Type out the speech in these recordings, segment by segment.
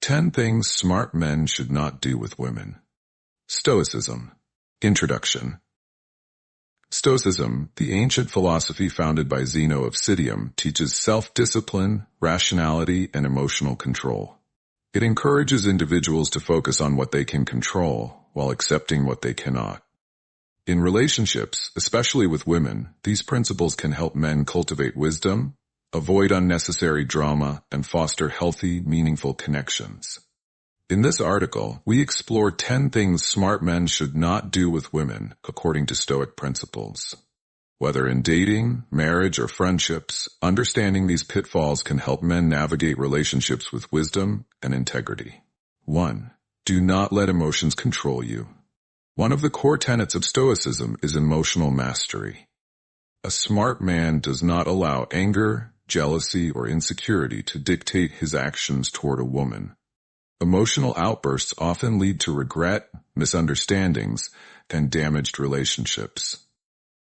10 Things Smart Men Should Not Do with Women. Stoicism. Introduction. Stoicism, the ancient philosophy founded by Zeno of Citium, teaches self-discipline, rationality, and emotional control. It encourages individuals to focus on what they can control, while accepting what they cannot. In relationships, especially with women, these principles can help men cultivate wisdom, avoid unnecessary drama, and foster healthy, meaningful connections. In this article, we explore 10 things smart men should not do with women, according to Stoic principles. Whether in dating, marriage, or friendships, understanding these pitfalls can help men navigate relationships with wisdom and integrity. 1. Do not let emotions control you. One of the core tenets of Stoicism is emotional mastery. A smart man does not allow anger, jealousy, or insecurity to dictate his actions toward a woman. Emotional outbursts often lead to regret, misunderstandings, and damaged relationships.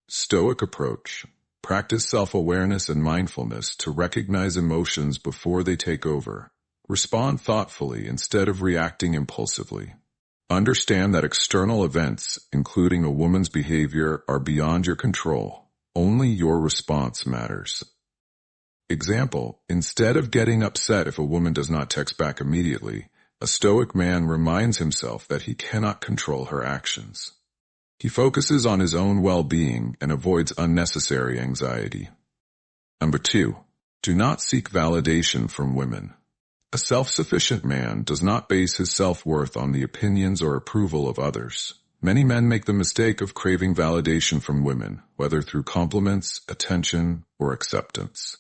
Stoic approach. Practice self-awareness and mindfulness to recognize emotions before they take over. Respond thoughtfully instead of reacting impulsively. Understand that external events, including a woman's behavior, are beyond your control. Only your response matters. Example, instead of getting upset if a woman does not text back immediately, a Stoic man reminds himself that he cannot control her actions. He focuses on his own well-being and avoids unnecessary anxiety. Number 2. Do not seek validation from women. A self-sufficient man does not base his self-worth on the opinions or approval of others. Many men make the mistake of craving validation from women, whether through compliments, attention, or acceptance.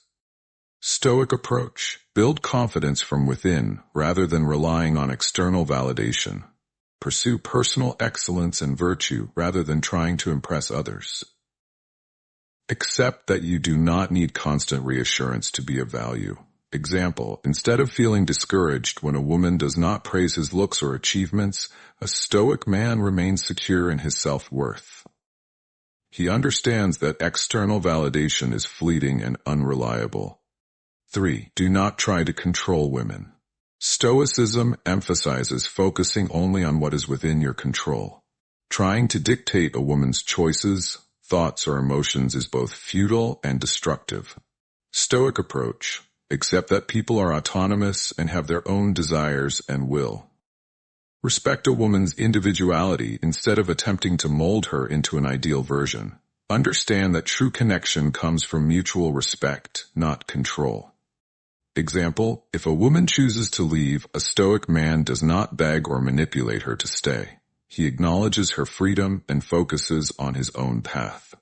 Stoic approach. Build confidence from within rather than relying on external validation. Pursue personal excellence and virtue rather than trying to impress others. Accept that you do not need constant reassurance to be of value. Example, instead of feeling discouraged when a woman does not praise his looks or achievements, a Stoic man remains secure in his self-worth. He understands that external validation is fleeting and unreliable. 3. Do not try to control women. Stoicism emphasizes focusing only on what is within your control. Trying to dictate a woman's choices, thoughts, or emotions is both futile and destructive. Stoic approach. Accept that people are autonomous and have their own desires and will. Respect a woman's individuality instead of attempting to mold her into an ideal version. Understand that true connection comes from mutual respect, not control. Example, if a woman chooses to leave, a Stoic man does not beg or manipulate her to stay. He acknowledges her freedom and focuses on his own path.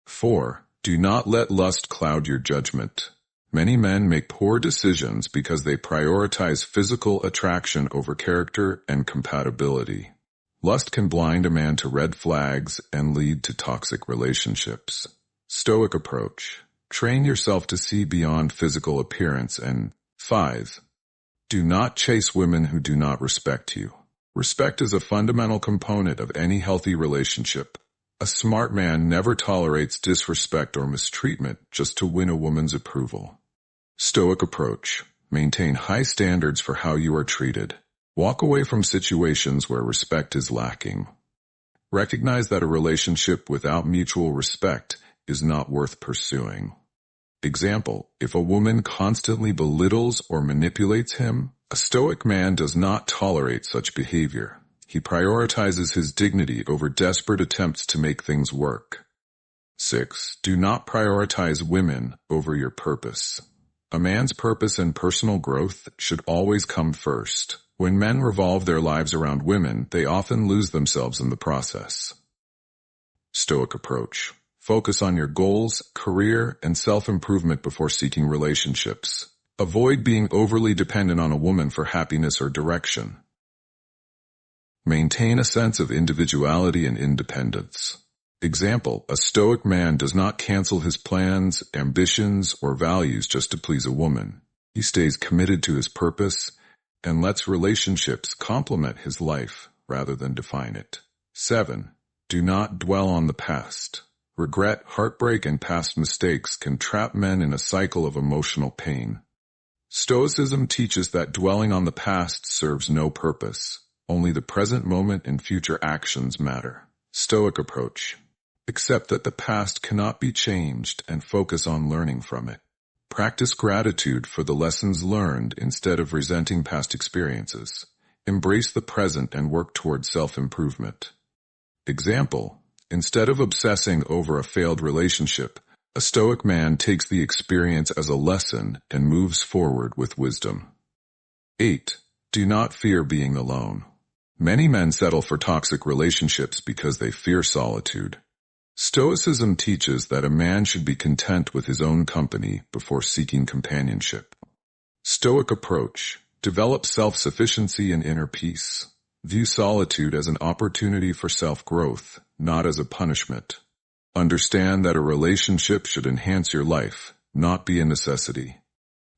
4. Do not let lust cloud your judgment. Many men make poor decisions because they prioritize physical attraction over character and compatibility. Lust can blind a man to red flags and lead to toxic relationships. Stoic approach. Train yourself to see beyond physical appearance. And 5. Do not chase women who do not respect you. Respect is a fundamental component of any healthy relationship. A smart man never tolerates disrespect or mistreatment just to win a woman's approval. Stoic approach. Maintain high standards for how you are treated. Walk away from situations where respect is lacking. Recognize that a relationship without mutual respect is not worth pursuing. Example, if a woman constantly belittles or manipulates him, a Stoic man does not tolerate such behavior. He prioritizes his dignity over desperate attempts to make things work. 6. Do not prioritize women over your purpose. A man's purpose and personal growth should always come first. When men revolve their lives around women, they often lose themselves in the process. Stoic approach. Focus on your goals, career, and self-improvement before seeking relationships. Avoid being overly dependent on a woman for happiness or direction. Maintain a sense of individuality and independence. Example, a Stoic man does not cancel his plans, ambitions, or values just to please a woman. He stays committed to his purpose and lets relationships complement his life rather than define it. 7. Do not dwell on the past. Regret, heartbreak, and past mistakes can trap men in a cycle of emotional pain. Stoicism teaches that dwelling on the past serves no purpose. Only the present moment and future actions matter. Stoic approach. Accept that the past cannot be changed and focus on learning from it. Practice gratitude for the lessons learned instead of resenting past experiences. Embrace the present and work toward self-improvement. Example: instead of obsessing over a failed relationship, a Stoic man takes the experience as a lesson and moves forward with wisdom. 8. Do not fear being alone. Many men settle for toxic relationships because they fear solitude. Stoicism teaches that a man should be content with his own company before seeking companionship. Stoic approach. Develop self-sufficiency and inner peace. View solitude as an opportunity for self-growth, not as a punishment. Understand that a relationship should enhance your life, not be a necessity.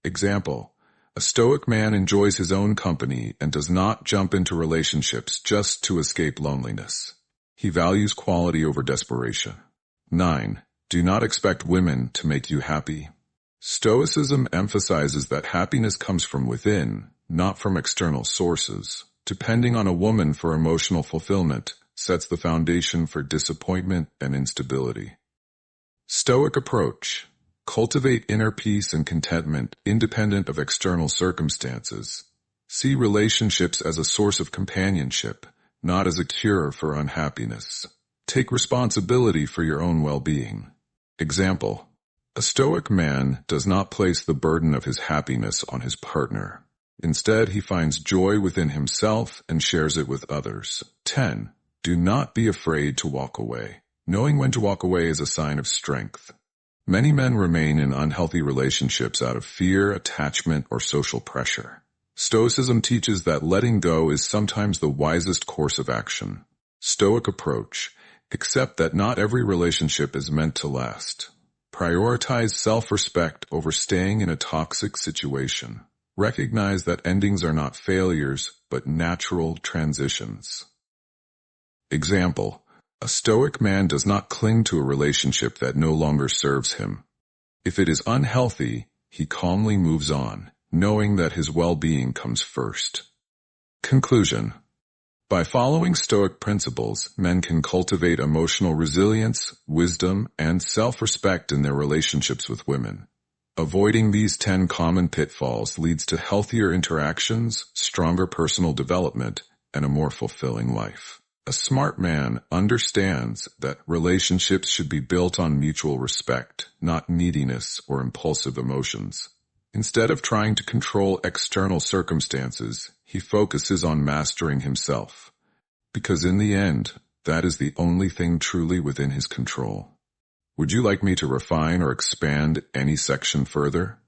Example: a Stoic man enjoys his own company and does not jump into relationships just to escape loneliness. He values quality over desperation. 9. Do not expect women to make you happy. Stoicism emphasizes that happiness comes from within, not from external sources. Depending on a woman for emotional fulfillment sets the foundation for disappointment and instability. Stoic approach. Cultivate inner peace and contentment independent of external circumstances. See relationships as a source of companionship, not as a cure for unhappiness. Take responsibility for your own well-being. Example: a Stoic man does not place the burden of his happiness on his partner. Instead, he finds joy within himself and shares it with others. 10. Do not be afraid to walk away. Knowing when to walk away is a sign of strength. Many men remain in unhealthy relationships out of fear, attachment, or social pressure. Stoicism teaches that letting go is sometimes the wisest course of action. Stoic approach. Accept that not every relationship is meant to last. Prioritize self-respect over staying in a toxic situation. Recognize that endings are not failures, but natural transitions. Example: a Stoic man does not cling to a relationship that no longer serves him. If it is unhealthy, he calmly moves on, knowing that his well-being comes first. Conclusion. By following Stoic principles, men can cultivate emotional resilience, wisdom, and self-respect in their relationships with women. Avoiding these 10 common pitfalls leads to healthier interactions, stronger personal development, and a more fulfilling life. A smart man understands that relationships should be built on mutual respect, not neediness or impulsive emotions. Instead of trying to control external circumstances, he focuses on mastering himself. Because in the end, that is the only thing truly within his control. Would you like me to refine or expand any section further?